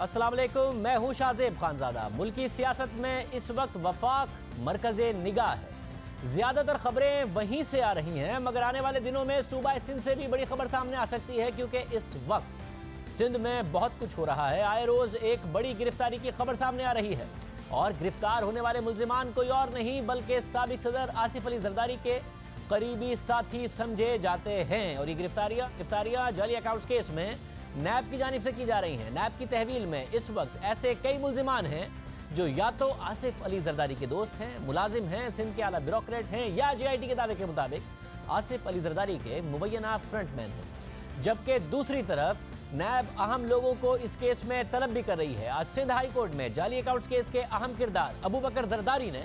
अस्सलाम वालेकुम, मैं हूं शाहजेब खानजादा। मुल्की सियासत में इस वक्त वफाक मरकज़े निगाह है। ज़्यादातर खबरें वहीं से आ रही हैं, मगर आने वाले दिनों में सूबा सिंध से भी बड़ी खबर सामने आ सकती है, क्योंकि इस वक्त सिंध में बहुत कुछ हो रहा है। आए रोज़ एक बड़ी गिरफ्तारी की खबर सामने आ रही है और गिरफ्तार होने वाले मुल्जिमान कोई और नहीं बल्कि साबिक सदर आसिफ अली जरदारी के करीबी साथी समझे जाते हैं। और ये गिरफ्तारियां जाली अकाउंट्स केस में नैब की जानिब से की जा रही हैं। नैब की तहवील में इस वक्त ऐसे कई मुल्जिमान हैं जो या तो आसिफ अली जरदारी के दोस्त हैं, मुलाजिम हैं, सिंध के आला ब्यूरोक्रेट हैं, या JIT के दावे के मुताबिक आसिफ अली जरदारी के मुबैना फ्रंटमैन हैं। जबकि दूसरी तरफ नैब अहम लोगों को इस केस में तलब भी कर रही है। आज सिंध हाई कोर्ट में जाली अकाउंट्स केस के अहम किरदार अबू बकर जरदारी ने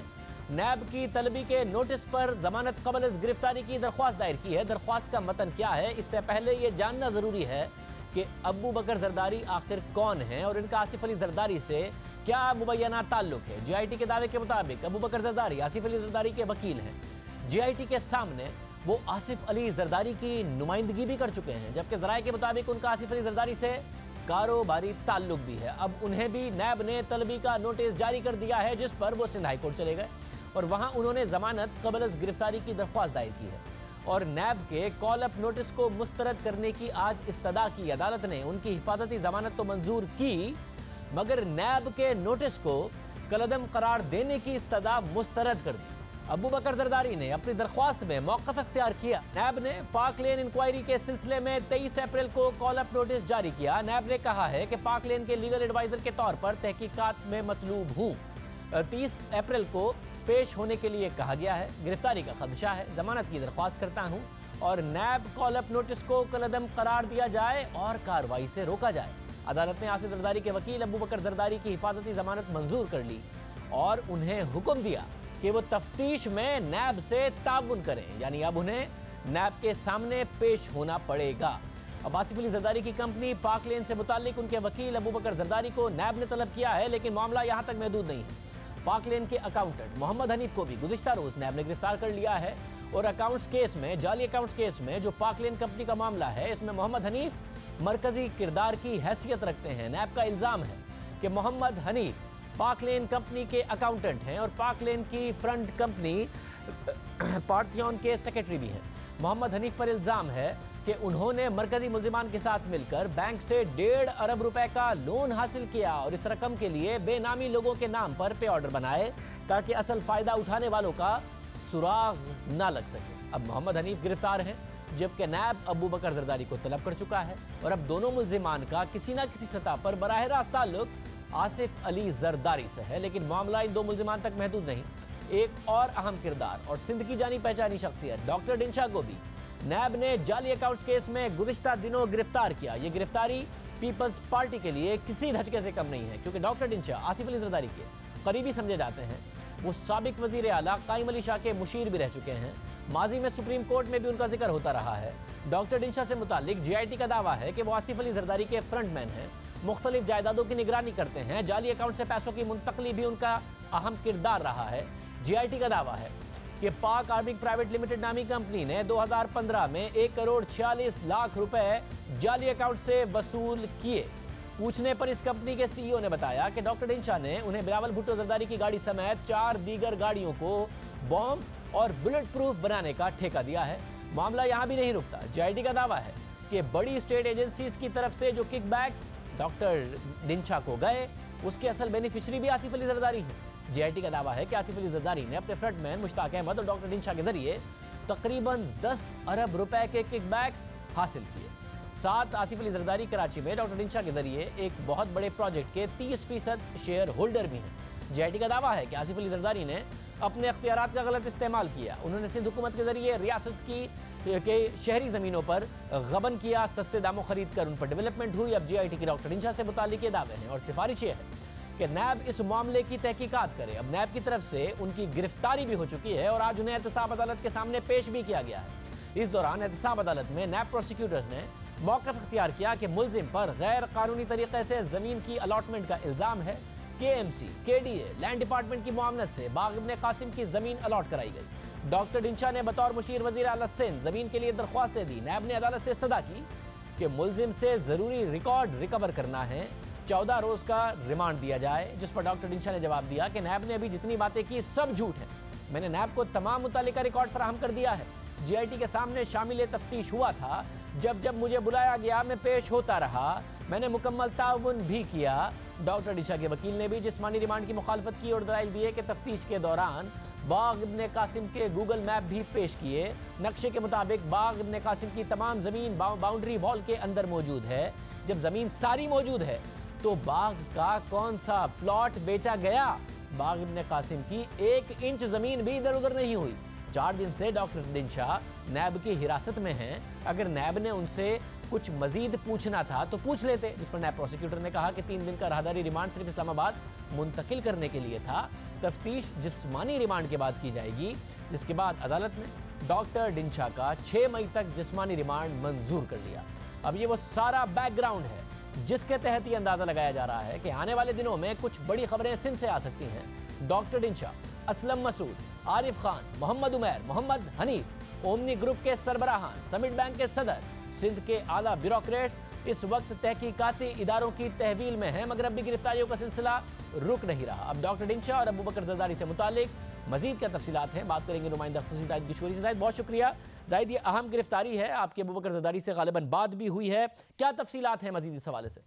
नैब की तलबी के नोटिस पर जमानत कबल गिरफ्तारी की दरख्वास्त दायर की है। दरख्वास्त का मतन क्या है, इससे पहले ये जानना जरूरी है कि अबू बकर जरदारी आखिर कौन है और इनका आसिफ अली जरदारी से क्या मुबैना ताल्लुक है। JIT के दावे के मुताबिक अबू बकर जरदारी आसिफ अली जरदारी के वकील हैं। JIT के सामने वो आसिफ अली जरदारी की नुमाइंदगी भी कर चुके हैं, जबकि ज़राए के मुताबिक उनका आसिफ अली जरदारी से कारोबारी ताल्लुक भी है। अब उन्हें भी नैब ने तलबी का नोटिस जारी कर दिया है, जिस पर वो सिंध हाई कोर्ट चले गए और वहां उन्होंने जमानत कबल गिरफ्तारी की दरख्वास्त दायर की है। और नैब के कॉल अप नोटिस को मुस्तरद करने की आज इस्तदा की। अदालत ने उनकी हिफाजती जमानत तो मंजूर की, मगर नैब के नोटिस को कलअदम करार देने की इस्तदा मुस्तरद कर दी। अबू बकर जरदारी ने अपनी दरख्वास्त में मौक़िफ़ इख्तियार किया। नैब ने पाक लेन इंक्वायरी के सिलसिले में 23 अप्रैल को कॉल अप नोटिस जारी किया। नैब ने कहा है कि पाक लेन के लीगल एडवाइजर के तौर पर तहकीकात में मतलूब हूँ। 30 अप्रैल को पेश होने के लिए कहा गया है। गिरफ्तारी का खदशा है, जमानत की दरख्वास्त करता हूँ और नैब कॉल अप नोटिस को कलअदम करार दिया जाए और कार्रवाई से रोका जाए। अदालत ने आसिफ जरदारी के वकील अबू बकर जरदारी की हिफाजती जमानत मंजूर कर ली और उन्हें हुक्म दिया कि वो तफ्तीश में नैब से ताउन करें, यानी अब उन्हें नैब के सामने पेश होना पड़ेगा। अब आसिफ अली जरदारी की कंपनी पाक लेन से मुताल्लिक उनके वकील अबू बकर जरदारी को नैब ने तलब किया है, लेकिन मामला यहाँ तक महदूद नहीं है। पाक लेन के अकाउंटेंट मोहम्मद हनीफ को भी गुज़िश्ता रोज़ नैब ने गिरफ्तार कर लिया है और अकाउंट्स केस में, जाली अकाउंट्स केस में जो पाक लेन कंपनी का मामला है, इसमें मोहम्मद हनीफ मरकजी किरदार की हैसियत रखते हैं। नैब का इल्ज़ाम है कि मोहम्मद हनीफ पाक लेन कंपनी के अकाउंटेंट हैं और पाक लेन की फ्रंट कंपनी पार्थियन के सेक्रेटरी भी हैं। मोहम्मद हनीफ पर इल्ज़ाम है कि उन्होंने मरकजी मुल्जिमान के साथ मिलकर बैंक से 1.5 अरब रुपए का लोन हासिल किया और इस रकम के लिए बेनामी लोगों के नाम पर पे ऑर्डर बनाए ताकि असल फ़ायदा उठाने वालों का सुराग ना लग सके। अब मोहम्मद हनीफ गिरफ्तार हैं, जबकि नैब अबू बकर जरदारी को तलब कर चुका है और अब दोनों मुल्जिमान का किसी न किसी सतह पर बराह रास्त ताल्लुक आसिफ अली जरदारी से है। लेकिन मामला इन दो मुल्जिमान तक महदूद नहीं। एक और अहम किरदार और सिंध की जानी पहचानी शख्सियत डॉक्टर डिंशा को भी नैब ने जाली अकाउंट्स केस में गुज़िश्ता दिनों गिरफ्तार किया। ये गिरफ्तारी पीपल्स पार्टी के लिए किसी धचके से कम नहीं है, क्योंकि डॉक्टर डिंशा आसिफ अली जरदारी के करीबी समझे जाते हैं। वो साबिक वज़ीर आला कायम अली शाह के मुशीर भी रह चुके हैं। माजी में सुप्रीम कोर्ट में भी उनका जिक्र होता रहा है। डॉक्टर डिंशा से मुतालिक JIT का दावा है कि वो आसिफ अली जरदारी के फ्रंटमैन हैं, मुख्तलिफ जायदादों की निगरानी करते हैं। जाली अकाउंट से पैसों की मुंतकली भी उनका अहम किरदार रहा है। JIT का दावा है कि पाक आर्बिक प्राइवेट लिमिटेड नामी कंपनी ने 2015 में 1 करोड़ 46 लाख रुपए जाली अकाउंट से वसूल किए। पूछने पर इस कंपनी के CEO ने बताया कि डॉक्टर डिंशा ने उन्हें बिलावल भुट्टो जरदारी की गाड़ी समेत 4 दीगर गाड़ियों को बॉम्ब और बुलेट प्रूफ बनाने का ठेका दिया है। मामला यहाँ भी नहीं रुकता। JIT का दावा है कि बड़ी स्टेट एजेंसीज की तरफ से जो किकबैक्स डॉक्टर डिंशा को गए, उसके असल बेनिफिशरी भी आसिफ अली जरदारी हैं। JIT का दावा है कि आसिफ अली जरदारी ने अपने फ्रंटमैन मुश्ताक अहमद और डॉक्टर डिंशा के जरिए तकरीबन 10 अरब रुपए के किकबैक्स हासिल किए। साथ आसिफ अली जरदारी कराची में डॉक्टर डिंशा के जरिए एक बहुत बड़े प्रोजेक्ट के 30% शेयर होल्डर भी हैं। JIT का दावा है कि आसिफ अली जरदारी ने अपने अख्तियारात का गलत इस्तेमाल किया। उन्होंने सिंध हुकूमत के जरिए रियासत के शहरी ज़मीनों पर गबन किया, सस्ते दामों खरीद कर उन पर डेवलपमेंट हुई। अब JIT की डॉक्टर डिंशा से मुतालिक ये दावे हैं और सिफारिश ये है कि नैब इस मामले की तहकीकात करे। अब नैब की तरफ से उनकी गिरफ्तारी भी हो चुकी है और आज उन्हें एहतसाब अदालत के सामने पेश भी किया गया है। इस दौरान एहतसाब अदालत में नैब प्रोसिक्यूटर्स ने मौक़िफ़ इख्तियार किया कि मुल्जिम पर गैर कानूनी तरीके से ज़मीन की अलॉटमेंट का इल्ज़ाम है। KMC, KDA, लैंड डिपार्टमेंट की मुआवनत से बाग इब्न कासिम की ज़मीन अलॉट कराई गई। डॉक्टर डिंशा ने बतौर मुशीर वज़ीर आला सिंध ज़मीन के लिए दरख्वास्तें दी। नैब ने अदालत से इस्तदा की कि मुल्जिम से ज़रूरी रिकॉर्ड रिकवर करना है 14 रोज का रिमांड दिया जाए, जिस पर डॉक्टर डिंशा ने जवाब दिया कि नैब ने अभी जितनी बातें की सब झूठ है। मैंने नैब को तमाम मुतालिका रिकॉर्ड फराहम कर दिया है। जीआईटी के सामने शामिल तफ्तीश हुआ था। जब जब मुझे बुलाया गया मैं पेश होता रहा। मैंने मुकम्मल ताउन भी किया। डॉक्टर डिंशा के वकील ने भी जिस्मानी रिमांड की मुखालफत की और दलाइल दिए कि तफ्तीश के दौरान बाग इब्न कासिम के गूगल मैप भी पेश किए। नक्शे के मुताबिक बाग इब्न कासिम की तमाम जमीन बाउंड्री वॉल के अंदर मौजूद है। जब जमीन सारी मौजूद है तो बाग का कौन सा प्लॉट बेचा गया? बाग इब्न कासिम की 1 इंच जमीन भी इधर उधर नहीं हुई। 4 दिन से डॉक्टर डिंशा नैब की हिरासत में हैं। अगर नैब ने उनसे कुछ मजीद पूछना था तो पूछ लेते, जिस पर नैब प्रोसिक्यूटर ने कहा कि 3 दिन का राहदारी रिमांड सिर्फ इस्लामाबाद मुंतकिल करने के लिए था। तफ्तीश जिस्मानी रिमांड के बाद की जाएगी, जिसके बाद अदालत ने डॉक्टर डिंशा का 6 मई तक जिस्मानी रिमांड मंजूर कर लिया। अब ये वो सारा बैकग्राउंड है जिसके तहत ये अंदाजा लगाया जा रहा है कि आने वाले दिनों में कुछ बड़ी खबरें सिंध से आ सकती हैं। Doctor Dinsha, Aslam Masood, Arif Khan, Mohammad Umair, Mohammad Hanif, Omni group के सरबराहान, समिट बैंक के सदर, सिंध के आला ब्यूरोक्रेट्स इस वक्त तहकीकाती इदारों की तहवील में हैं, मगर अब भी गिरफ्तारियों का सिलसिला रुक नहीं रहा। अब डॉक्टर डिंशा और अबू बकर जरदारी से मुतालिक मजीद क्या तफसीलात हैं, बात करेंगे नुमाइंदा ख़ुसूसी जाहिद गिशोरी से। जाहिद, बहुत शुक्रिया। जाहिद, ये अहम गिरफ्तारी है, आपके अबू बकर जरदारी से गालिबन बात भी हुई है, क्या तफसीलात हैं मजीद इस हवाले से?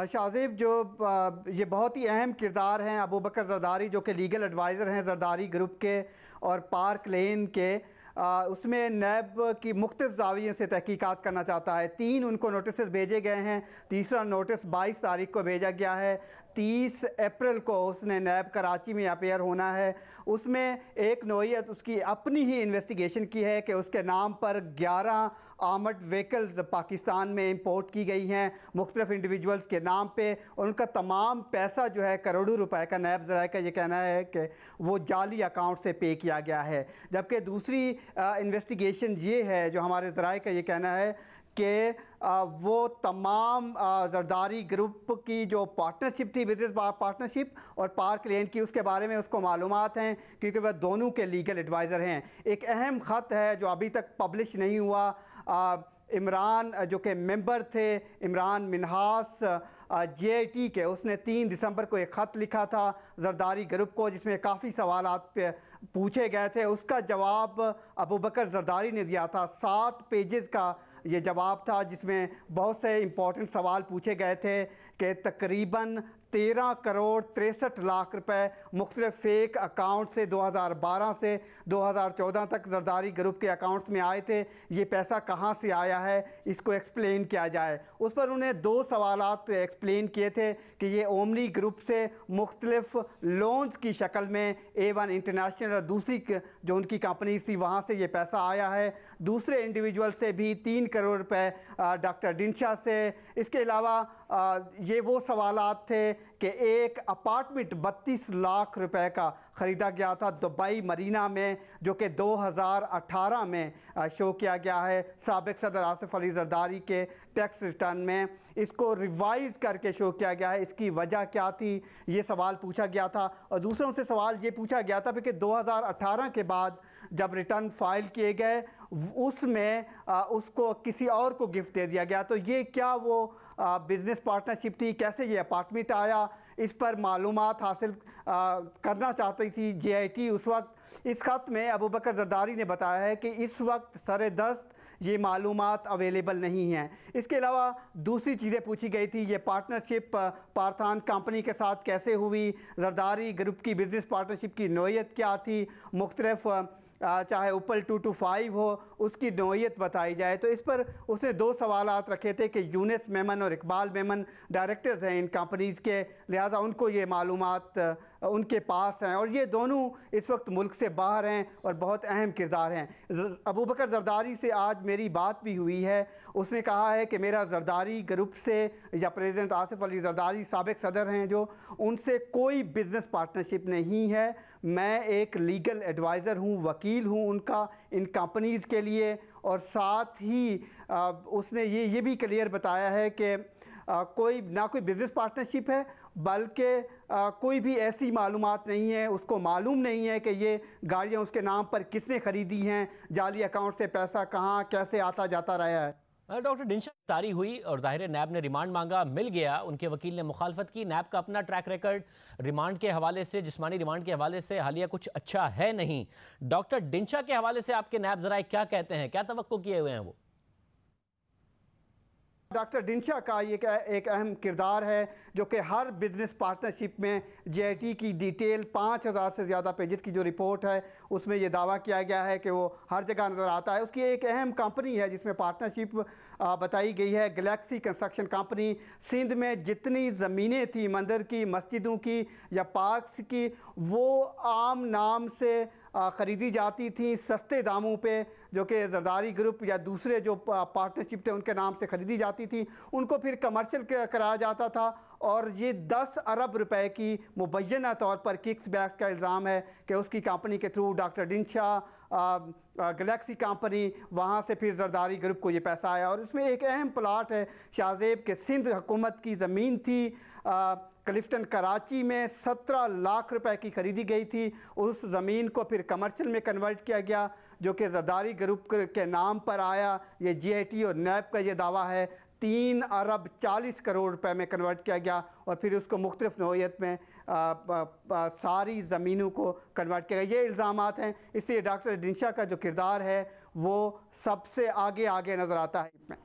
शाहज़ेब, जो ये बहुत ही अहम किरदार हैं अबू बकर जरदारी, जो कि लीगल एडवाइज़र हैं जरदारी ग्रुप के और पार्क लेन के, उसमें नैब की मुख्तलिफ ज़ावियों से तहकीकात करना चाहता है। 3 उनको नोटिस भेजे गए हैं। तीसरा नोटिस 22 तारीख को भेजा गया है। 30 अप्रैल को उसने नैब कराची में अपेयर होना है। उसमें एक नोयत उसकी अपनी ही इन्वेस्टिगेशन की है कि उसके नाम पर 11 आर्मड व्हीकल्स पाकिस्तान में इंपोर्ट की गई हैं मुख्तलिफ इंडिविजुअल्स के नाम पे, और उनका तमाम पैसा जो है करोड़ों रुपए का नैब ज़राए का ये कहना है कि वो जाली अकाउंट से पे किया गया है। जबकि दूसरी इन्वेस्टिगेशन ये है, जो हमारे ज़राए का ये कहना है कि वो तमाम जरदारी ग्रुप की जो पार्टनरशिप थी, बिजनेस पार्टनरशिप और पार्क लेन की, उसके बारे में उसको मालूमात हैं क्योंकि वह दोनों के लीगल एडवाइज़र हैं। एक अहम ख़त है जो अभी तक पब्लिश नहीं हुआ। इमरान जो कि मेंबर थे, इमरान मिनहास JIT के, उसने 3 दिसंबर को एक ख़त लिखा था जरदारी ग्रुप को, जिसमें काफ़ी सवालात पे पूछे गए थे। उसका जवाब अबू बकर जरदारी ने दिया था। 7 पेजेस का ये जवाब था, जिसमें बहुत से इम्पोर्टेंट सवाल पूछे गए थे कि तकरीबन 13 करोड़ 63 लाख रुपए मुख्तलिफ फ़ेक अकाउंट से 2012 से 2014 तक जरदारी ग्रुप के अकाउंट्स में आए थे। ये पैसा कहाँ से आया है, इसको एक्सप्लेन किया जाए। उस पर उन्हें 2 सवालात एक्सप्लेन किए थे कि ये ओमनी ग्रुप से मुख्तलिफ लोन्स की शक्ल में A1 इंटरनेशनल और दूसरी जो उनकी कंपनी थी वहाँ से ये पैसा आया है। दूसरे इंडिविजुअल से भी 3 करोड़ रुपए डॉक्टर डिंशा से। इसके अलावा ये वो सवालात थे कि एक अपार्टमेंट 32 लाख रुपए का ख़रीदा गया था दुबई मरीना में, जो कि 2018 में शो किया गया है साबिक़ सदर आसिफ अली जरदारी के टैक्स रिटर्न में। इसको रिवाइज़ करके शो किया गया है। इसकी वजह क्या थी, ये सवाल पूछा गया था। और दूसरों से सवाल ये पूछा गया था कि 2018 के बाद जब रिटर्न फाइल किए गए उसमें उसको किसी और को गिफ्ट दे दिया गया, तो ये क्या वो बिज़नेस पार्टनरशिप थी, कैसे ये अपार्टमेंट आया, इस पर मालूमात हासिल करना चाहती थी JIT उस वक्त। इस ख़त में अबू बकर जरदारी ने बताया है कि इस वक्त सरे दस्त ये मालूमात अवेलेबल नहीं हैं। इसके अलावा दूसरी चीज़ें पूछी गई थी, ये पार्टनरशिप पार्थान कंपनी के साथ कैसे हुई, जरदारी ग्रुप की बिज़नेस पार्टनरशिप की नोयत क्या थी, मुख्तलिफ चाहे उपल 225 हो उसकी नोयत बताई जाए। तो इस पर उसने 2 सवालात रखे थे कि यूनिस मेमन और इकबाल मेमन डायरेक्टर्स हैं इन कंपनीज़ के, लिहाजा उनको ये मालूमात उनके पास हैं, और ये दोनों इस वक्त मुल्क से बाहर हैं और बहुत अहम किरदार हैं। अबू बकर जरदारी से आज मेरी बात भी हुई है। उसने कहा है कि मेरा जरदारी ग्रुप से या प्रेसिडेंट आसिफ अली जरदारी साबिक़ सदर हैं जो, उनसे कोई बिज़नेस पार्टनरशिप नहीं है। मैं एक लीगल एडवाइज़र हूँ, वकील हूँ उनका इन कंपनीज़ के लिए। और साथ ही उसने ये भी क्लियर बताया है कि कोई ना कोई बिज़नेस पार्टनरशिप है, बल्कि कोई भी ऐसी मालूमात नहीं है, उसको मालूम नहीं है कि ये गाड़ियाँ उसके नाम पर किसने ख़रीदी हैं, जाली अकाउंट से पैसा कहाँ कैसे आता जाता रहा है। डॉक्टर डिंशा तारी हुई और ज़ाहिर नैब ने रिमांड मांगा, मिल गया। उनके वकील ने मुखालफत की। नैब का अपना ट्रैक रिकॉर्ड रिमांड के हवाले से, जिस्मानी रिमांड के हवाले से हालिया कुछ अच्छा है नहीं। डॉक्टर डिंशा के हवाले से आपके नैब ज़राए क्या कहते हैं, क्या तवक्को किए हुए हैं वो? डॉक्टर डिंशा का ये एक अहम किरदार है जो कि हर बिजनेस पार्टनरशिप में JIT की डिटेल 5000 से ज़्यादा पेजेस की जो रिपोर्ट है उसमें ये दावा किया गया है कि वो हर जगह नज़र आता है। उसकी एक अहम कंपनी है जिसमें पार्टनरशिप बताई गई है, गैलेक्सी कंस्ट्रक्शन कंपनी। सिंध में जितनी ज़मीनें थी मंदिर की, मस्जिदों की या पार्क्स की, वो आम नाम से ख़रीदी जाती थी सस्ते दामों पे, जो कि ज़रदारी ग्रुप या दूसरे जो पार्टनरशिप थे उनके नाम से ख़रीदी जाती थी। उनको फिर कमर्शियल कराया जाता था और ये 10 अरब रुपए की मुबैना तौर पर किक्स बैक का इल्ज़ाम है कि उसकी कंपनी के थ्रू डॉक्टर डिंशा, गैलेक्सी कंपनी, वहाँ से फिर ज़रदारी ग्रुप को ये पैसा आया। और इसमें एक अहम प्लाट है शाहजेब के, सिंध हुकूमत की ज़मीन थी, क्लिफ्टन कराची में 17 लाख रुपए की ख़रीदी गई थी। उस ज़मीन को फिर कमर्शियल में कन्वर्ट किया गया जो कि ज़रदारी ग्रुप के नाम पर आया। ये JIT और नैब का ये दावा है 3 अरब 40 करोड़ रुपए में कन्वर्ट किया गया और फिर उसको मुख्तलिफ नौइयत में सारी ज़मीनों को कन्वर्ट किया गया। ये इल्ज़ामात हैं, इसलिए डॉक्टर डिंशा का जो किरदार है वो सबसे आगे आगे नज़र आता है इसमें।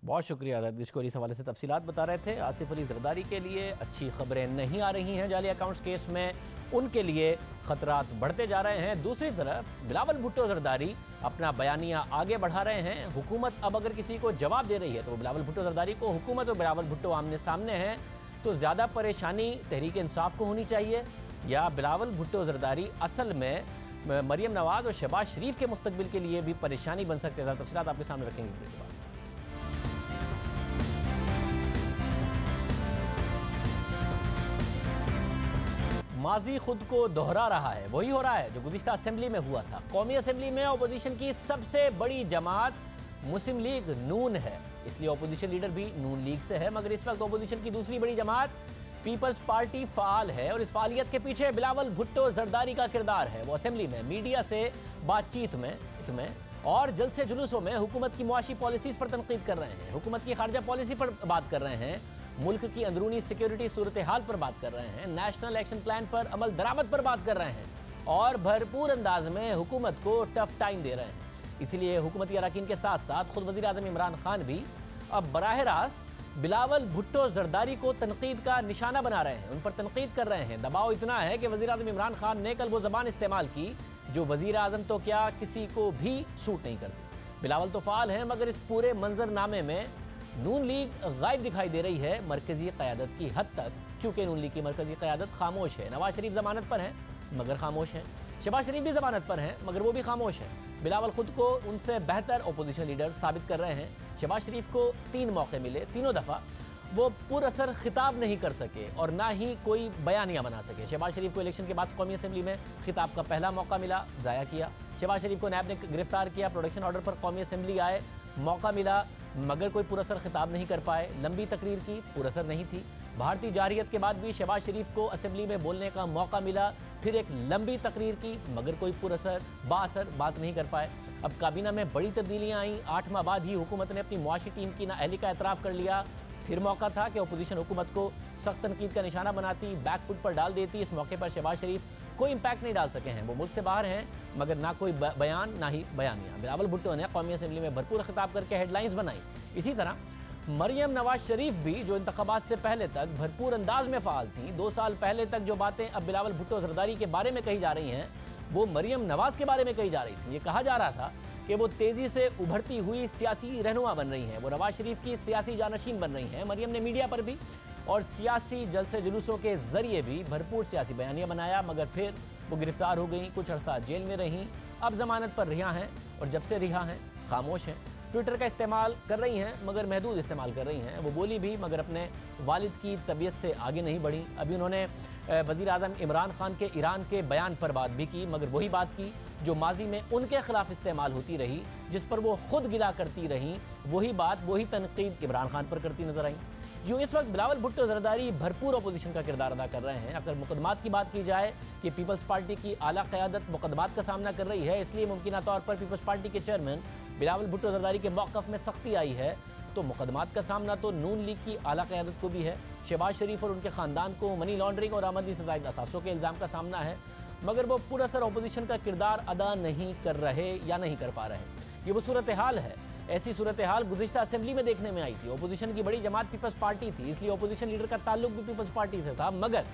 बहुत शुक्रिया आज़ाद दिशकोरी, इस हवाले से तफसीलात बता रहे थे। आसिफ अली ज़रदारी के लिए अच्छी खबरें नहीं आ रही हैं जाली अकाउंट्स केस में, उनके लिए खतरात बढ़ते जा रहे हैं। दूसरी तरफ बिलावल भुट्टो ज़रदारी अपना बयानिया आगे बढ़ा रहे हैं। हुकूमत अब अगर किसी को जवाब दे रही है तो वो बिलावल भुट्टो ज़रदारी को, हुकूमत और बिलावल भुट्टो आमने सामने हैं, तो ज़्यादा परेशानी तहरीक इंसाफ को होनी चाहिए या बिलावल भुट्टो ज़रदारी असल में मरियम नवाज़ और शहबाज शरीफ के मुस्तकबिल के लिए भी परेशानी बन सकते हैं। तफसीलात आपके सामने रखेंगे। माजी खुद को दोहरा रहा है, वही हो रहा है जो गुज़िश्ता असेंबली में हुआ था। कौमी असेंबली में अपोजिशन की सबसे बड़ी जमात मुस्लिम लीग नून है, इसलिए अपोजिशन लीडर भी नून लीग से है। मगर इस वक्त अपोजिशन की दूसरी बड़ी जमात पीपल्स पार्टी फ़ाल है और इस फालियत के पीछे बिलावल भुट्टो ज़रदारी का किरदार है। वो असेंबली में मीडिया से बातचीत में और जलसे जुलूसों में हुकूमत की मुआशी पॉलिसीज़ पर तनकीद कर रहे हैं, हुकूमत की खारजा पॉलिसी पर बात कर रहे हैं, मुल्क की अंदरूनी सिक्योरिटी सूरत हाल पर बात कर रहे हैं, नेशनल एक्शन प्लान पर अमल दरामद पर बात कर रहे हैं और भरपूर अंदाज में हुकूमत को टफ टाइम दे रहे हैं। इसलिए हुकूमती अरकान के साथ साथ खुद वज़ीर आज़म इमरान खान भी अब बराह रास्त बिलावल भुट्टो ज़रदारी को तनकीद का निशाना बना रहे हैं, उन पर तनकीद कर रहे हैं। दबाव इतना है कि वज़ीर आज़म इमरान खान ने कल वो ज़बान इस्तेमाल की जो वज़ीर आज़म तो क्या किसी को भी सूट नहीं करती। बिलावल तो फ़ाल हैं मगर इस पूरे मंजरनामे में नून लीग गायब दिखाई दे रही है मरकज़ी क़यादत की हद तक, क्योंकि नून लीग की मरकज़ी क़यादत खामोश है। नवाज शरीफ ज़मानत पर हैं मगर खामोश हैं, शहबाज शरीफ भी ज़मानत पर हैं मगर वो भी खामोश हैं। बिलावल खुद को उनसे बेहतर अपोजिशन लीडर साबित कर रहे हैं। शहबाज शरीफ को 3 मौके मिले, तीनों दफ़ा वो पुरअसर खिताब नहीं कर सके और ना ही कोई बयानिया बना सके। शहबाज शरीफ को इलेक्शन के बाद कौमी असेंबली में खिताब का पहला मौका मिला, ज़ाया किया। शहबाज शरीफ को नैब ने गिरफ्तार किया, प्रोडक्शन ऑर्डर पर कौमी असेंबली आए, मौका मिला मगर कोई पुरअसर खिताब नहीं कर पाए। लंबी तकरीर की, पुरअसर नहीं थी। भारतीय जारियत के बाद भी शहबाज शरीफ को असेंबली में बोलने का मौका मिला, फिर एक लंबी तकरीर की मगर कोई पुरअसर बाअसर बात नहीं कर पाए। अब काबीना में बड़ी तब्दीलियाँ आई, 8 माह बाद ही हुकूमत ने अपनी मुआशी टीम की नाअहली का एतराफ़ कर लिया। फिर मौका था कि अपोजिशन हुकूमत को सख्त तनकीद का निशाना बनाती, बैक फुट पर डाल देती। इस मौके पर शहबाज शरीफ कोई इम्पैक्ट नहीं डाल सके हैं, वो मुल्क से बाहर हैं मगर ना कोई बयान ना ही बयानिया। बिलावल भुट्टो ने कौमी असेंबली में भरपूर खिताब करके हेडलाइंस बनाई। इसी तरह मरियम नवाज शरीफ भी जो इंतखाबात से पहले तक भरपूर अंदाज में फ़ाल थी, 2 साल पहले तक जो बातें अब बिलावल भुट्टो ज़रदारी के बारे में कही जा रही हैं वो मरियम नवाज़ के बारे में कही जा रही थी। ये कहा जा रहा था कि वो तेज़ी से उभरती हुई सियासी रहनुमा बन रही हैं, वो नवाज शरीफ की सियासी जानशीन बन रही हैं। मरियम ने मीडिया पर भी और सियासी जलसे जुलूसों के ज़रिए भी भरपूर सियासी बयानिया बनाया मगर फिर वो गिरफ्तार हो गई, कुछ अरसा जेल में रहीं, अब ज़मानत पर रिहा हैं और जब से रिहा हैं खामोश हैं। ट्विटर का इस्तेमाल कर रही हैं मगर महदूद इस्तेमाल कर रही हैं। वो बोली भी मगर अपने वालिद की तबीयत से आगे नहीं बढ़ी। अभी उन्होंने वज़ीर आज़म इमरान खान के ईरान के बयान पर बात भी की मगर वही बात की जो माजी में उनके खिलाफ इस्तेमाल होती रही, जिस पर वो खुद गिला करती रहीं, वही बात वही तनकीद इमरान खान पर करती नजर आई। यूँ इस वक्त बिलावल भुट्टो जरदारी भरपूर अपोजिशन का किरदार अदा कर रहे हैं। अगर मुकदमात की बात की जाए कि पीपल्स पार्टी की आला क़यादत मुकदमात का सामना कर रही है, इसलिए मुमकिन तौर पर पीपल्स पार्टी के चेयरमैन बिलावल भुट्टो जरदारी के मौक़िफ़ में सख्ती आई है, तो मुकदमात का सामना तो नून लीग की आला क़यादत को भी है। शहबाज शरीफ और उनके ख़ानदान को मनी लॉन्ड्रिंग और आमदनी से ज़ायद असासों के इल्ज़ाम का सामना है, मगर वो पुरअसर अपोजिशन का किरदार अदा नहीं कर रहे या नहीं कर पा रहे। ये वो सूरत हाल है। ऐसी सूरत हाल गुज़िश्ता असेंबली में देखने में आई थी। अपोजिशन की बड़ी जमात पीपल्स पार्टी थी, इसलिए अपोजिशन लीडर का ताल्लुक भी पीपल्स पार्टी से था, मगर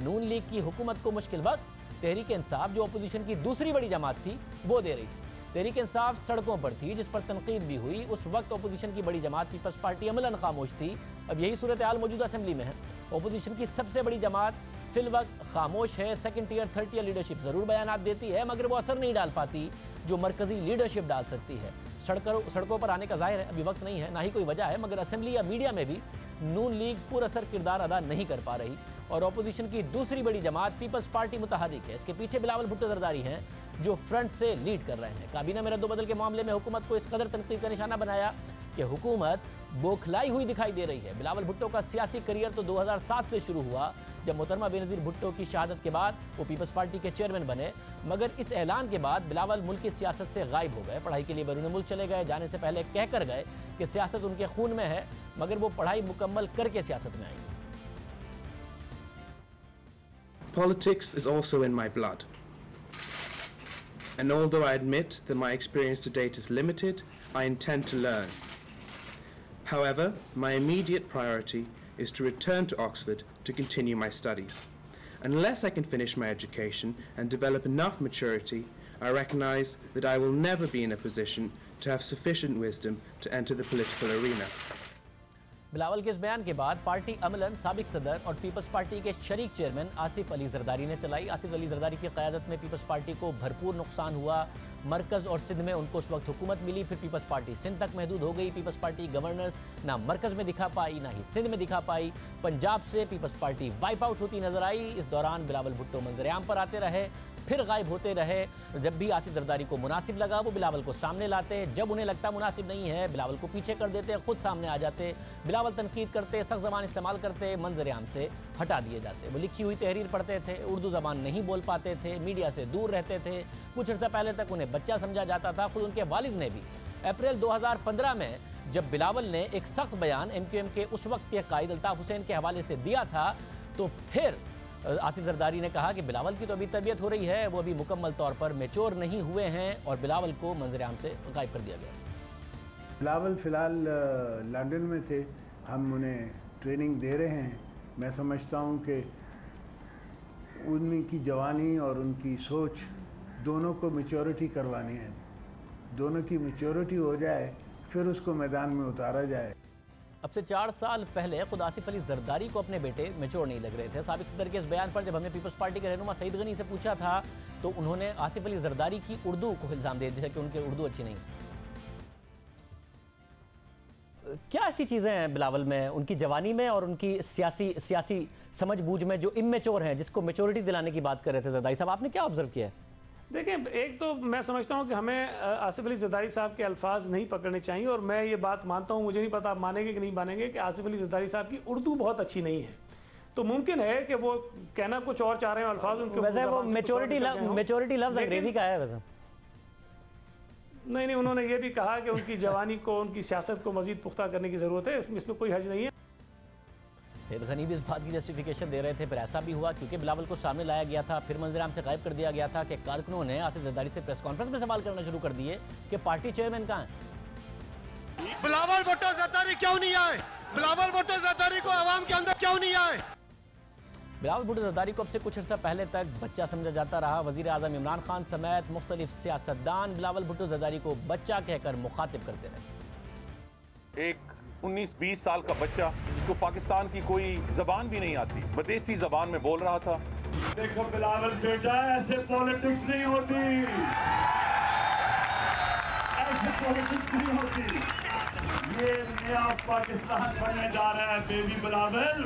नून लीग की हुकूमत को मुश्किल वक्त तहरीक इंसाफ, जो अपोजिशन की दूसरी बड़ी जमात थी, वो दे रही थी। तहरीक इंसाफ सड़कों पर थी, जिस पर तनकीद भी हुई। उस वक्त अपोजिशन की बड़ी जमात पीपल्स पार्टी अमलन खामोश थी। अब यही सूरत हाल मौजूदा असेंबली में है। अपोजिशन की सबसे बड़ी जमात फिल वक्त खामोश है। Second tier third tier leadership ज़रूर बयानात देती है, मगर वो असर नहीं डाल पाती जो मरकजी लीडरशिप डाल सकती है। सड़कों पर आने का जाहिर है अभी वक्त नहीं है, ना ही कोई वजह है, मगर असेंबली या मीडिया में भी नून लीग पुरअसर किरदार अदा नहीं कर पा रही। और अपोजिशन की दूसरी बड़ी जमात पीपल्स पार्टी मुतहरिक है। इसके पीछे बिलावल भुट्टो जरदारी हैं, जो फ्रंट से लीड कर रहे हैं। काबीना में रद्दोबदल के मामले में हुकूमत को इस कदर तनकीद का निशाना बनाया कि हुकूमत बौखलाई हुई दिखाई दे रही है। बिलावल भुट्टो का सियासी करियर तो 2007 से शुरू हुआ, जब मोहतरमा बेनज़ीर भुट्टो की शहादत के बाद वो पीपल्स पार्टी के चेयरमैन बने, मगर इस ऐलान के बाद बिलावल मुल्क की सियासत से गायब हो गए। पढ़ाई के लिए बैरून मुल्क चले गए। जाने से पहले कह कर गए कि सियासत उनके खून में है, मगर वो पढ़ाई मुकम्मल करके सियासत में आएंगे। Politics is also in my blood. And although I admit that my experience to date is limited, I intend to learn. However, my immediate priority is to return to Oxford to continue my studies. Unless I can finish my education and develop enough maturity, I recognize that I will never be in a position to have sufficient wisdom to enter the political arena. Bilawal के इस बयान के बाद party Amlan साबिक सदर और peoples party के शरीक चेयरमैन आसिफ अली जरदारी ने चलाई। आसिफ अली जरदारी की क़यादत में पीपल्स पार्टी को भरपूर नुकसान हुआ। मरकज़ और सिंध में उनको उस वक्त हुकूमत मिली, फिर पीपल्स पार्टी सिंध तक महदूद हो गई। पीपल्स पार्टी गवर्नर्स ना मरकज़ में दिखा पाई, ना ही सिंध में दिखा पाई। पंजाब से पीपल्स पार्टी वाइप आउट होती नजर आई। इस दौरान बिलावल भुट्टो मंजर-ए-आम पर आते रहे, फिर गायब होते रहे। जब भी आसिफ जरदारी को मुनासिब लगा, वो बिलावल को सामने लाते। जब उन्हें लगता मुनासिब नहीं है, बिलावल को पीछे कर देते, खुद सामने आ जाते। बिलावल तनकीद करते, सख्त ज़बान इस्तेमाल करते, मंजर-ए-आम से हटा दिए जाते। वो लिखी हुई तहरीर पढ़ते थे, उर्दू ज़बान नहीं बोल पाते थे, मीडिया से दूर रहते थे। कुछ अर्सा पहले तक उन्हें बच्चा समझा जाता था। खुद उनके वालिद ने भी अप्रैल 2015 में जब बिलावल ने एक सख्त बयान MQM के उस वक्त के कायद अल्ताफ़ हुसैन के हवाले से दिया था, तो फिर आसिफ जरदारी ने कहा कि बिलावल की तो अभी तबीयत हो रही है, वो अभी मुकम्मल तौर पर मैच्योर नहीं हुए हैं, और बिलावल को मंजर-ए-आम से गायब कर दिया गया। बिलावल फ़िलहाल लंदन में थे, हम उन्हें ट्रेनिंग दे रहे हैं। मैं समझता हूँ कि उनकी जवानी और उनकी सोच दोनों को मैच्योरिटी करवानी है। दोनों की मैच्योरिटी हो जाए, फिर उसको मैदान में उतारा जाए। अब से 4 साल पहले खुद आसिफ अली जरदारी को अपने बेटे मैच्योर नहीं लग रहे थे। साबिक सदर के इस बयान पर जब हमने पीपल्स पार्टी के रहनुमा सईद गनी से पूछा था, तो उन्होंने आसिफ अली जरदारी की उर्दू को इल्ज़ाम दे दिया कि उनकी उर्दू अच्छी नहीं। क्या ऐसी चीज़ें हैं बिलावल में, उनकी जवानी में और उनकी सियासी समझ बूझ में, जो इमेच्योर हैं, जिसको मैच्योरिटी दिलाने की बात कर रहे थे जरदारी साहब? आपने क्या ऑब्जर्व किया है? देखें, एक तो मैं समझता हूं कि हमें आसिफ अली जरदारी साहब के अल्फाज नहीं पकड़ने चाहिए, और मैं ये बात मानता हूं, मुझे नहीं पता आप मानेंगे कि नहीं मानेंगे, कि आसिफ अली जरदारी साहब की उर्दू बहुत अच्छी नहीं है। तो मुमकिन है कि वो कहना कुछ और चाह रहे हैं, अल्फाज उनके वैसे वो मैच्योरिटी लफ्ज़ अंग्रेजी का है वैसे। नहीं, उन्होंने ये भी कहा कि उनकी जवानी को, उनकी सियासत को मजीद पुख्ता करने की ज़रूरत है, इसमें कोई हर्ज नहीं है। सईद गनी भी इस बात की जस्टिफिकेशन दे रहे थे, फिर ऐसा भी हुआ क्योंकि बिलावल को सामने लाया गया था, फिर मंजर-ए-आम से गायब कर दिया गया था कि कारकुनों ने आसिफ जरदारी से प्रेस कॉन्फ्रेंस में सवाल करना शुरू कर दिए कि पार्टी चेयरमैन कहाँ है। बिलावल भुट्टो जरदारी क्यों नहीं आए? बिलावल भुट्टो जरदारी को आवाम के अंदर क्यों नहीं आए? बिलावल भुट्टो जरदारी को अब से कुछ अर्सा पहले तक बच्चा समझा जाता रहा। वज़ीर आज़म इमरान खान समेत मुख्तलिफ सियासतदान बिलावल भुट्टो जरदारी को बच्चा कहकर मुखातिब करते रहे। एक 19-20 साल का बच्चा जिसको पाकिस्तान की कोई जबान भी नहीं आती, विदेशी जबान में बोल रहा था। देखो बिलावल बेटा, ऐसे पॉलिटिक्स नहीं होती, ऐसे पॉलिटिक्स नहीं होती। ये नया पाकिस्तान बनने जा रहा है बेबी बिलावल।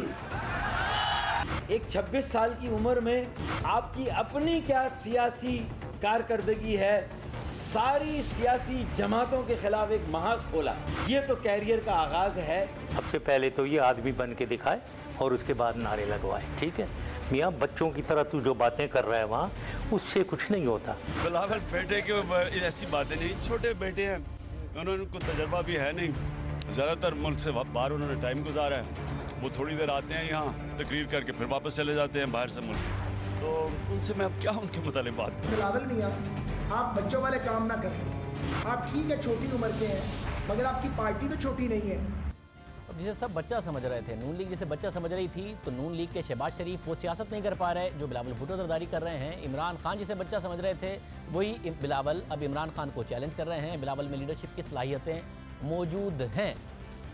एक 26 साल की उम्र में आपकी अपनी क्या सियासी कारकर्दगी है, सारी सियासी जमातों के खिलाफ एक महाज खोला। ये तो कैरियर का आगाज है। सबसे पहले तो ये आदमी बन के दिखाए और उसके बाद नारे लगवाए। ठीक है मियाँ, बच्चों की तरह तू जो बातें कर रहा है वहाँ, उससे कुछ नहीं होता। बिलावल बेटे के ऐसी बातें नहीं, छोटे बेटे हैं, उन्होंने को तजर्बा भी है नहीं, ज़्यादातर मुल्क से बाहर उन्होंने टाइम गुजारा है। वो थोड़ी देर आते हैं यहाँ तकरीर करके फिर वापस चले जाते हैं बाहर से मुल्क, तो उनसे मैं अब क्या उनके मुतालिक बात करूं। बिलावल मियाँ, आप बच्चों वाले काम ना करें। आप ठीक है छोटी उम्र के हैं, मगर आपकी पार्टी तो छोटी नहीं है। अब जिसे सब बच्चा समझ रहे थे, नून लीग जिसे बच्चा समझ रही थी, तो नून लीग के शहबाज शरीफ वो सियासत नहीं कर पा रहे जो बिलावल भुट्टो जरदारी कर रहे हैं। इमरान खान जिसे बच्चा समझ रहे थे, वही बिलावल अब इमरान खान को चैलेंज कर रहे हैं। बिलावल में लीडरशिप की सलाहियतें मौजूद हैं,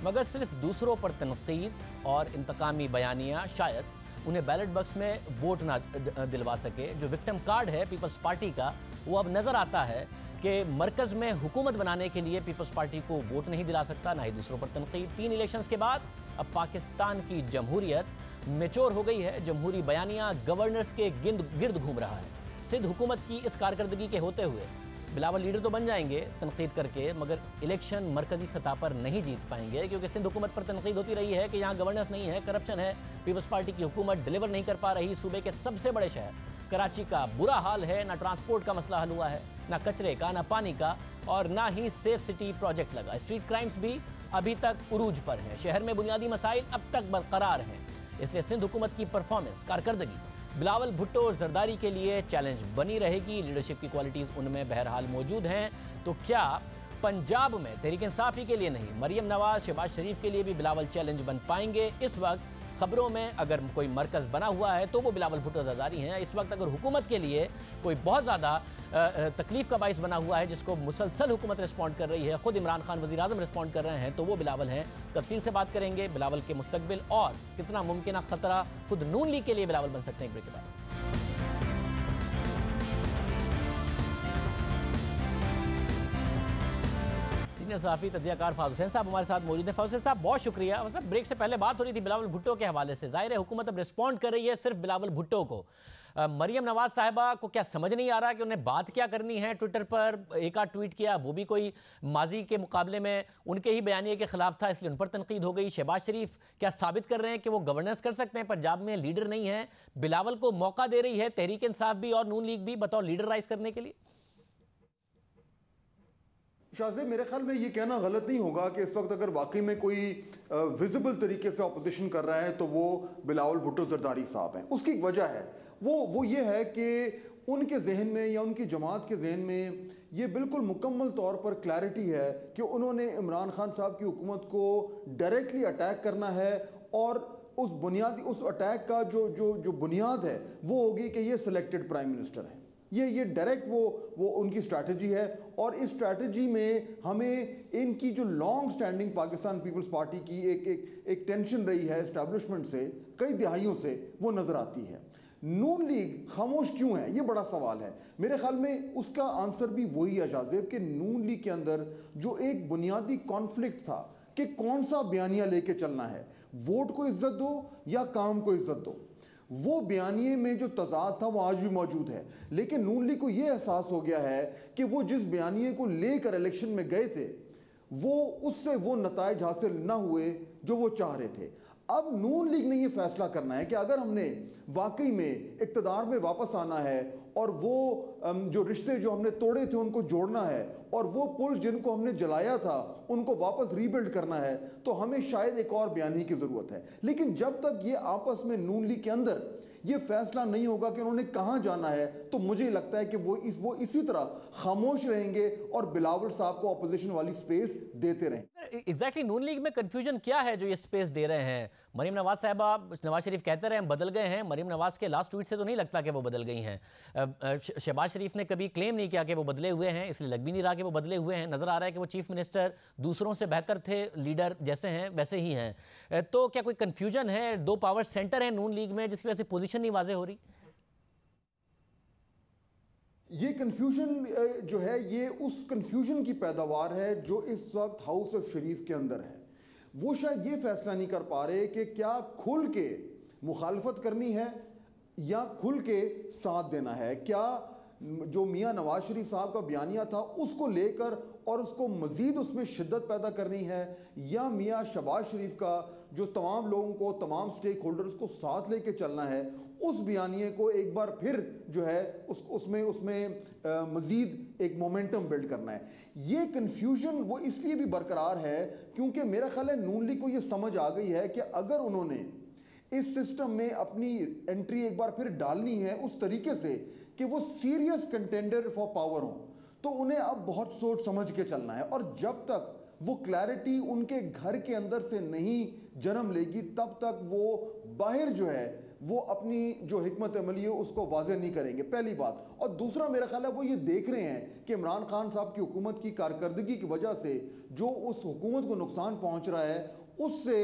मगर सिर्फ दूसरों पर तनकीद और इंतकामी बयानियाँ शायद उन्हें बैलेट बॉक्स में वोट ना दिलवा सके। जो विक्टिम कार्ड है पीपल्स पार्टी का, वो अब नज़र आता है कि मरकज़ में हुकूमत बनाने के लिए पीपल्स पार्टी को वोट नहीं दिला सकता, ना ही दूसरों पर तनकीद। 3 इलेक्शंस के बाद अब पाकिस्तान की जमहूरियत मेच्योर हो गई है। जमहूरी बयानियाँ गवर्नर्स के गिर्द घूम रहा है। सिंध हुकूमत की इस कारकर्दगी के होते हुए बिलावल लीडर तो बन जाएंगे तनकीद करके, मगर इलेक्शन मरकजी सतह पर नहीं जीत पाएंगे, क्योंकि सिंध हुकूमत पर तनकीद होती रही है कि यहाँ गवर्नेंस नहीं है, करप्शन है, पीपल्स पार्टी की हुकूमत डिलीवर नहीं कर पा रही। सूबे के सबसे बड़े शहर कराची का बुरा हाल है, ना ट्रांसपोर्ट का मसला हल हुआ है, ना कचरे का, ना पानी का, और ना ही सेफ सिटी प्रोजेक्ट लगा। स्ट्रीट क्राइम्स भी अभी तक उरूज पर हैं। शहर में बुनियादी मसाइल अब तक बरकरार हैं। इसलिए सिंध हुकूमत की परफॉर्मेंस, कारकर्दगी बिलावल भुट्टो और जरदारी के लिए चैलेंज बनी रहेगी। लीडरशिप की क्वालिटीज़ उनमें बहरहाल मौजूद हैं। तो क्या पंजाब में तहरीक इंसाफी के लिए नहीं, मरियम नवाज, शहबाज शरीफ के लिए भी बिलावल चैलेंज बन पाएंगे? इस वक्त खबरों में अगर कोई मरकज़ बना हुआ है तो वो बिलावल भुट्टो जरदारी हैं। इस वक्त अगर हुकूमत के लिए कोई बहुत ज़्यादा तकलीफ का बाइस बना हुआ है, जिसको मुसलसल हुकूमत रिस्पॉन्ड कर रही है, खुद इमरान खान वज़ीर आज़म रिस्पॉन्ड कर रहे हैं, तो वो बिलावल हैं। तफसील से बात करेंगे बिलावल के मुस्तकबिल और कितना मुमकिन खतरा खुद नून लीग के लिए बिलावल बन सकते हैं। एक ब्रेक के बाद सीनियर सहाफ़ी तजियाकार फाउज हुसैन साहब हमारे साथ मौजूद हैं। फाउज हुसैन साहब बहुत शुक्रिया। मतलब ब्रेक से पहले बात हो रही थी बिलावल भुट्टो के हवाले से, जाहिर है हुकूमत अब रिस्पॉन्ड कर रही है सिर्फ बिलावल भुट्टो को। मरियम नवाज साहिबा को क्या समझ नहीं आ रहा कि उन्हें बात क्या करनी है? ट्विटर पर एक आध ट्वीट किया, वो भी कोई माजी के मुकाबले में उनके ही बयानिए के खिलाफ था, इसलिए उन पर तनकीद हो गई। शहबाज शरीफ क्या साबित कर रहे हैं कि वो गवर्नेंस कर सकते हैं? पंजाब में लीडर नहीं है, बिलावल को मौका दे रही है तहरीक इंसाफ भी और नून लीग भी बतौर लीडर राइज करने के लिए। शाहज़ेब, मेरे ख्याल में ये कहना गलत नहीं होगा कि इस वक्त अगर वाकई में कोई विजिबल तरीके से अपोजिशन कर रहा है तो वो बिलावल भुट्टो जरदारी साहब हैं। उसकी एक वजह है, वो ये है कि उनके जहन में या उनकी जमात के जहन में ये बिल्कुल मुकम्मल तौर पर क्लैरिटी है कि उन्होंने इमरान खान साहब की हुकूमत को डायरेक्टली अटैक करना है, और उस अटैक का जो बुनियाद है वो होगी कि ये सिलेक्टेड प्राइम मिनिस्टर है। ये डायरेक्ट वो उनकी स्ट्रैटेजी है, और इस स्ट्रैटेजी में हमें इनकी जो लॉन्ग स्टैंडिंग पाकिस्तान पीपल्स पार्टी की एक टेंशन रही है एस्टैब्लिशमेंट से कई दिहाइयों से, वो नज़र आती है। नून लीग खामोश क्यों है, ये बड़ा सवाल है। मेरे ख्याल में उसका आंसर भी वही है शाहज़ेब कि नून लीग के अंदर जो एक बुनियादी कॉन्फ्लिक्ट था कि कौन सा बयानिया लेके चलना है, वोट को इज्जत दो या काम को इज्जत दो, वो बयानिए में जो तजाद था वो आज भी मौजूद है। लेकिन नून लीग को ये एहसास हो गया है कि वो जिस बयानिए को लेकर इलेक्शन में गए थे उससे वो नताइज हासिल ना हुए जो वो चाह रहे थे। अब नून लीग ने ये फैसला करना है कि अगर हमने वाकई में इक़्तिदार में वापस आना है और वो जो रिश्ते जो हमने तोड़े थे उनको जोड़ना है, और वो पुल जिनको हमने जलाया था उनको वापस रीबिल्ड करना है, तो हमें शायद एक और बयानी की ज़रूरत है। लेकिन जब तक ये आपस में नून लीग के अंदर ये फैसला नहीं होगा कि उन्होंने कहाँ जाना है, तो मुझे लगता है कि वो इसी तरह खामोश रहेंगे और बिलावल साहब को अपोजिशन वाली स्पेस देते रहेंगे। एग्जैक्टली नून लीग में कंफ्यूजन क्या है जो ये स्पेस दे रहे हैं? मरियम नवाज साहबा, नवाज शरीफ कहते रहे हम बदल गए हैं, मरियम नवाज के लास्ट ट्वीट से तो नहीं लगता कि वो बदल गई हैं। शहबाज शरीफ ने कभी क्लेम नहीं किया कि वो बदले हुए हैं, इसलिए लग भी नहीं रहा कि वो बदले हुए हैं। नजर आ रहा है कि वो चीफ मिनिस्टर दूसरों से बेहतर थे, लीडर जैसे हैं वैसे ही हैं। तो क्या कोई कंफ्यूजन है? 2 पावर सेंटर हैं नून लीग में जिसकी वजह से पोजीशन नहीं वाज़ेह हो रही? ये कंफ्यूजन जो है ये उस कंफ्यूजन की पैदावार है जो इस वक्त हाउस ऑफ शरीफ के अंदर है। वो शायद ये फैसला नहीं कर पा रहे कि क्या खुल के मुखालफत करनी है या खुल के साथ देना है, क्या जो मियाँ नवाज शरीफ साहब का बयानिया था उसको लेकर और उसको मज़ीद उसमें शिद्दत पैदा करनी है, या मियाँ शहबाज शरीफ का जो तमाम लोगों को, तमाम स्टेक होल्डर्स को साथ लेके चलना है, उस बयानिए को एक बार फिर जो है उसमें मज़ीद एक मोमेंटम बिल्ड करना है। ये कन्फ्यूजन वो इसलिए भी बरकरार है क्योंकि मेरा ख्याल है नून लीग को ये समझ आ गई है कि अगर उन्होंने इस सिस्टम में अपनी एंट्री एक बार फिर डालनी है उस तरीके से कि वो सीरियस कंटेंडर फॉर पावर हों, तो उन्हें अब बहुत सोच समझ के चलना है। और जब तक वो क्लैरिटी उनके घर के अंदर से नहीं जन्म लेगी तब तक वो बाहर जो है वो अपनी जो हिकमत अमली है उसको वाज़ेह नहीं करेंगे, पहली बात। और दूसरा मेरा ख्याल है वो ये देख रहे हैं कि इमरान खान साहब की हुकूमत की कारकर्दगी की वजह से जो उस हुकूमत को नुकसान पहुंच रहा है उससे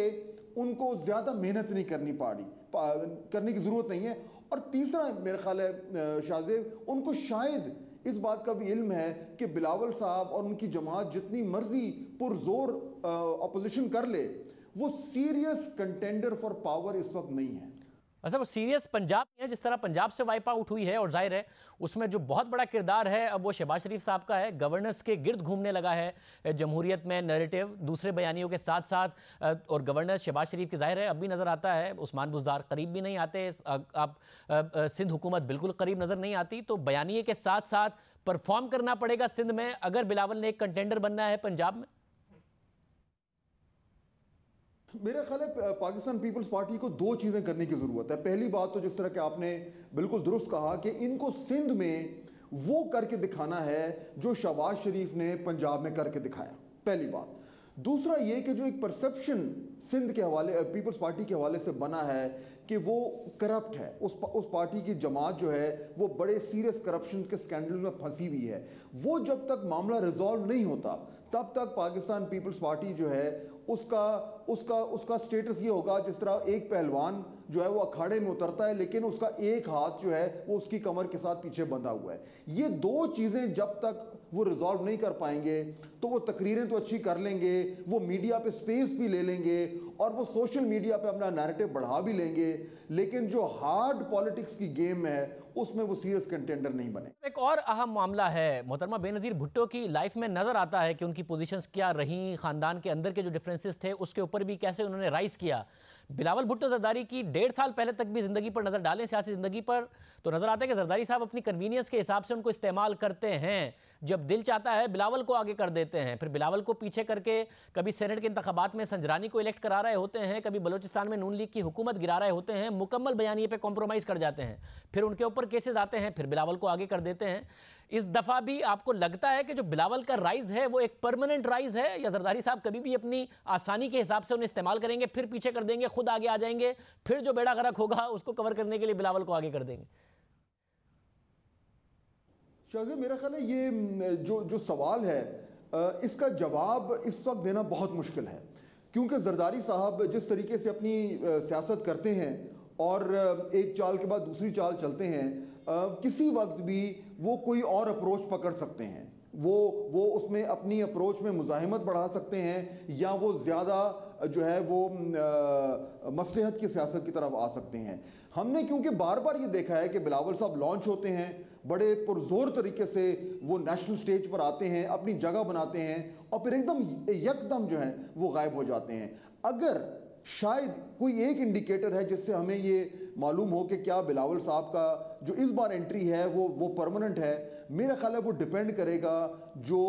उनको ज़्यादा मेहनत नहीं करने की ज़रूरत नहीं है। और तीसरा मेरा ख्याल है शाहजेब, उनको शायद इस बात का भी इल्म है कि बिलावल साहब और उनकी जमात जितनी मर्जी पुरजोर अपोजिशन कर ले, वो सीरियस कंटेंडर फॉर पावर इस वक्त नहीं है। अच्छा, वो सीरियस पंजाब है, जिस तरह पंजाब से वाइप आउट हुई है, और जाहिर है उसमें जो बहुत बड़ा किरदार है अब वो शहबाज शरीफ साहब का है। गवर्नेंस के गिर्द घूमने लगा है जमहूरियत में नैरेटिव दूसरे बयानियों के साथ साथ, और गवर्नर शहबाज शरीफ के जाहिर है अब भी नज़र आता है। उस्मान बुज़दार करीब भी नहीं आते, आप सिंध हुकूमत बिल्कुल करीब नज़र नहीं आती, तो बयानिए के साथ साथ परफॉर्म करना पड़ेगा सिंध में अगर बिलावल ने एक कंटेंडर बनना है पंजाब में। मेरा ख्याल है पाकिस्तान पीपल्स पार्टी को दो चीज़ें करने की ज़रूरत है। पहली बात तो जिस तरह के आपने बिल्कुल दुरुस्त कहा कि इनको सिंध में वो करके दिखाना है जो शहबाज शरीफ ने पंजाब में करके दिखाया, पहली बात। दूसरा ये कि जो एक परसेप्शन सिंध के हवाले, पीपल्स पार्टी के हवाले से बना है कि वो करप्ट है, उस पार्टी की जमात जो है वो बड़े सीरियस करप्शन के स्कैंडल में फंसी हुई है, वो जब तक मामला रिजॉल्व नहीं होता तब तक पाकिस्तान पीपल्स पार्टी जो है उसका स्टेटस ये होगा जिस तरह एक पहलवान जो है वो अखाड़े में उतरता है लेकिन उसका एक हाथ जो है वो उसकी कमर के साथ पीछे बंधा हुआ है। ये दो चीज़ें जब तक वो रिजॉल्व नहीं कर पाएंगे तो वो तकरीरें तो अच्छी कर लेंगे, वो मीडिया पे स्पेस भी ले लेंगे और वो सोशल मीडिया पे अपना नैरेटिव बढ़ा भी लेंगे, लेकिन जो हार्ड पॉलिटिक्स की गेम है उसमें वो सीरियस कंटेंडर नहीं बने। एक और अहम मामला है, मोहतरमा बेनज़ीर भुट्टो की लाइफ में नज़र आता है कि उनकी पोजीशंस क्या रहीं, ख़ानदान के अंदर के जो डिफरेंसेस थे उसके ऊपर भी कैसे उन्होंने राइज़ किया। बिलावल भुट्टो जरदारी की 1.5 साल पहले तक भी ज़िंदगी पर नज़र डालें, सियासी ज़िंदगी पर, तो नज़र आता है कि जरदारी साहब अपनी कन्वीनियंस के हिसाब से उनको इस्तेमाल करते हैं। जब दिल चाहता है बिलावल को आगे कर देते हैं, फिर बिलावल को पीछे करके कभी सेनेट के इंतखाबात में संजरानी को इलेक्ट करा रहे होते हैं, कभी बलोचिस्तान में नून लीग की हुकूमत गिरा रहे होते हैं, मुकम्मल बयानिए पे कॉम्प्रोमाइज़ कर जाते हैं, फिर उनके ऊपर केसेस आते हैं, फिर बिलावल को आगे कर देते हैं। इस दफ़ा भी आपको लगता है कि जो बिलावल का राइज है वो एक परमानेंट राइज है, या जरदारी साहब कभी भी अपनी आसानी के हिसाब से उन्हें इस्तेमाल करेंगे, फिर पीछे कर देंगे, खुद आगे आ जाएंगे, फिर जो बेड़ा गर्क होगा उसको कवर करने के लिए बिलावल को आगे कर देंगे? शाहज़ेब, मेरा ख्याल है ये जो सवाल है इसका जवाब इस वक्त देना बहुत मुश्किल है, क्योंकि जरदारी साहब जिस तरीके से अपनी सियासत करते हैं और एक चाल के बाद दूसरी चाल चलते हैं, किसी वक्त भी वो कोई और अप्रोच पकड़ सकते हैं, वो उसमें अपनी अप्रोच में मुज़ाहिमत बढ़ा सकते हैं, या वो ज़्यादा जो है वो मसलहत की सियासत की तरफ आ सकते हैं। हमने क्योंकि बार बार ये देखा है कि बिलावल साहब लॉन्च होते हैं, बड़े पुरजोर तरीके से वो नेशनल स्टेज पर आते हैं, अपनी जगह बनाते हैं और फिर एकदम जो है वो गायब हो जाते हैं। अगर शायद कोई एक इंडिकेटर है जिससे हमें ये मालूम हो कि क्या बिलावल साहब का जो इस बार एंट्री है वो परमानेंट है, मेरा ख्याल है वो डिपेंड करेगा जो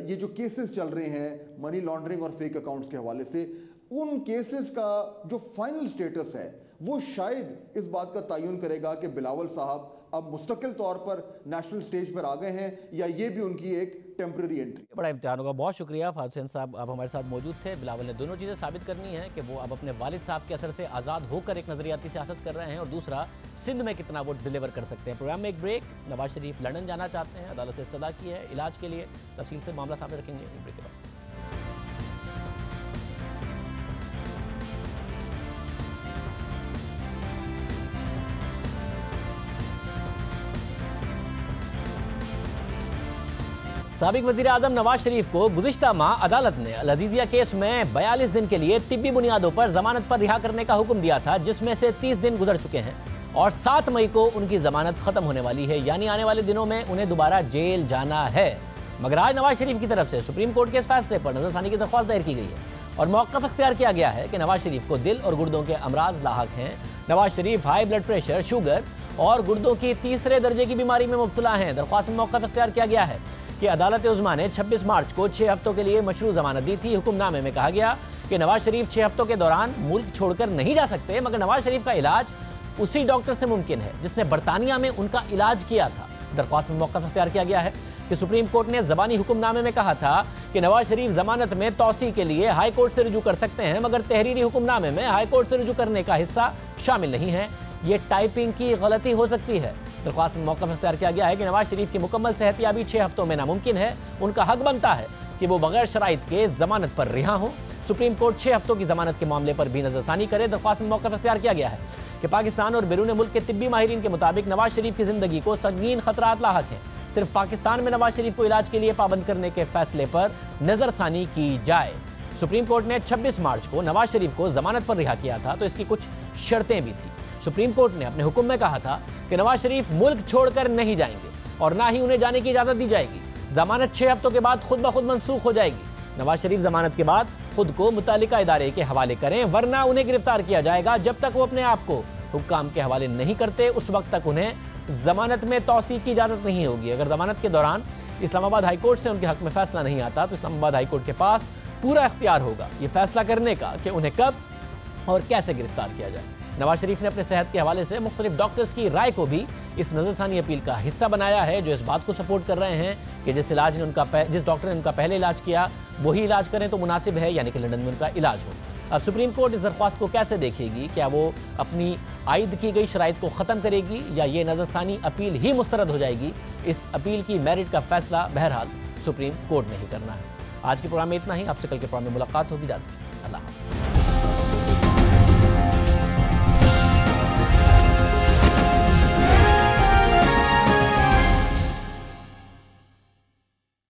ये जो केसेस चल रहे हैं मनी लॉन्ड्रिंग और फेक अकाउंट्स के हवाले से, उन केसेस का जो फाइनल स्टेटस है वो शायद इस बात का तयन करेगा कि बिलावल साहब अब मुस्तकिल तौर पर नेशनल स्टेज पर आ गए हैं या ये भी उनकी एक टेम्परेरी एंट्री। बड़ा इम्तिहान होगा। बहुत शुक्रिया फाद हुसैन साहब, आप हमारे साथ मौजूद थे। बिलावल ने दोनों चीज़ें साबित करनी है कि वो अब अपने वालिद साहब के असर से आज़ाद होकर एक नज़रियाती सियासत कर रहे हैं, और दूसरा सिंध में कितना वो डिलीवर कर सकते हैं। प्रोग्राम में एक ब्रेक। नवाज शरीफ लंदन जाना चाहते हैं, अदालत से इस्तदा की है इलाज के लिए, तफसील से मामला सामने रखेंगे ब्रेक के बाद। साबिक वज़ीर आज़म नवाज शरीफ को गुज़िश्ता माह अदालत ने अल अज़ीज़िया केस में 42 दिन के लिए तिब्बी बुनियादों पर जमानत पर रिहा करने का हुक्म दिया था, जिसमें से 30 दिन गुजर चुके हैं। और 7 मई को उनकी जमानत खत्म होने वाली है, यानी आने वाले दिनों में उन्हें दोबारा जेल जाना है। मगर आज नवाज शरीफ की तरफ से सुप्रीम कोर्ट के इस फैसले पर नजरसानी की दरख्वास्त दायर की गई है और मौक़िफ़ इख्तियार किया गया है कि नवाज शरीफ को दिल और गुर्दों के अमराज लाहक हैं। Nawaz Sharif high blood pressure, sugar और गुर्दों की 3रे दर्जे की बीमारी में मुब्तला हैं। दरख्वास्त में मौक़िफ़ इख्तियार किया गया है कि अदालत उज़्मा ने 26 मार्च को 6 हफ्तों के लिए मशरू जमानत दी थी। हुक्मनामे में कहा गया कि नवाज शरीफ 6 हफ्तों के दौरान मुल्क छोड़कर नहीं जा सकते, मगर नवाज शरीफ का इलाज उसी डॉक्टर से मुमकिन है जिसने बरतानिया में उनका इलाज किया था। दरख्वास्त में मौक़िफ़ इख्तियार किया गया है कि सुप्रीम कोर्ट ने ज़बानी हुक्मनामे में कहा था कि नवाज शरीफ जमानत में तौसी के लिए हाई कोर्ट से रुजू कर सकते हैं, मगर तहरीरी हुक्मनामे में हाई कोर्ट से रुजू करने का हिस्सा शामिल नहीं है। ये टाइपिंग की गलती हो सकती है। दरख्वास्त में मौक़िफ़ इख्तियार किया गया है कि नवाज शरीफ की मुकम्मल सेहतियाबी 6 हफ्तों में नामुमकिन है। उनका हक बनता है कि वो बगैर शराइत के जमानत पर रिहा हों। सुप्रीम कोर्ट 6 हफ्तों की जमानत के मामले पर भी नजरसानी करे। दरख्वास्त में मौक़िफ़ इख्तियार किया गया है कि पाकिस्तान और बैरून मुल्क के तिब्बी माहिरीन के मुताबिक नवाज शरीफ की जिंदगी को संगीन खतरात लाहक हैं। सिर्फ पाकिस्तान में नवाज शरीफ को इलाज के लिए पाबंद करने के फैसले पर नजरसानी की जाए। सुप्रीम कोर्ट ने 26 मार्च को नवाज शरीफ को जमानत पर रिहा किया था, तो इसकी कुछ शर्तें भी थी। सुप्रीम कोर्ट ने अपने हुक्म में कहा था कि नवाज शरीफ मुल्क छोड़कर नहीं जाएंगे और ना ही उन्हें जाने की इजाजत दी जाएगी। जमानत 6 हफ्तों के बाद खुद ब खुद मनसूख हो जाएगी। नवाज शरीफ जमानत के बाद खुद को मुतालिका इदारे के हवाले करें, वरना उन्हें गिरफ्तार किया जाएगा। जब तक वो अपने आप को हुक्काम के हवाले नहीं करते, उस वक्त तक उन्हें जमानत में तौसी की इजाजत नहीं होगी। अगर जमानत के दौरान इस्लामाबाद हाई कोर्ट से उनके हक में फैसला नहीं आता, तो इस्लामाबाद हाई कोर्ट के पास पूरा इख्तियार होगा ये फैसला करने का कि उन्हें कब और कैसे गिरफ्तार किया जाए। नवाज शरीफ ने अपने सेहत के हवाले से मुख्तलिफ डॉक्टर्स की राय को भी इस नजरसानी अपील का हिस्सा बनाया है, जो इस बात को सपोर्ट कर रहे हैं कि जिस डॉक्टर ने उनका पहले इलाज किया वही इलाज करें तो मुनासिब है, यानी कि लंदन में उनका इलाज हो। अब सुप्रीम कोर्ट इस दरख्वास्त को कैसे देखेगी? क्या वो अपनी आयद की गई शराइत को ख़त्म करेगी या ये नजरसानी अपील ही मुस्तरद हो जाएगी? इस अपील की मेरिट का फैसला बहरहाल सुप्रीम कोर्ट ने ही करना है। आज के प्रोग्राम में इतना ही। आपसे कल के प्रोग्राम में मुलाकात होगी। जाती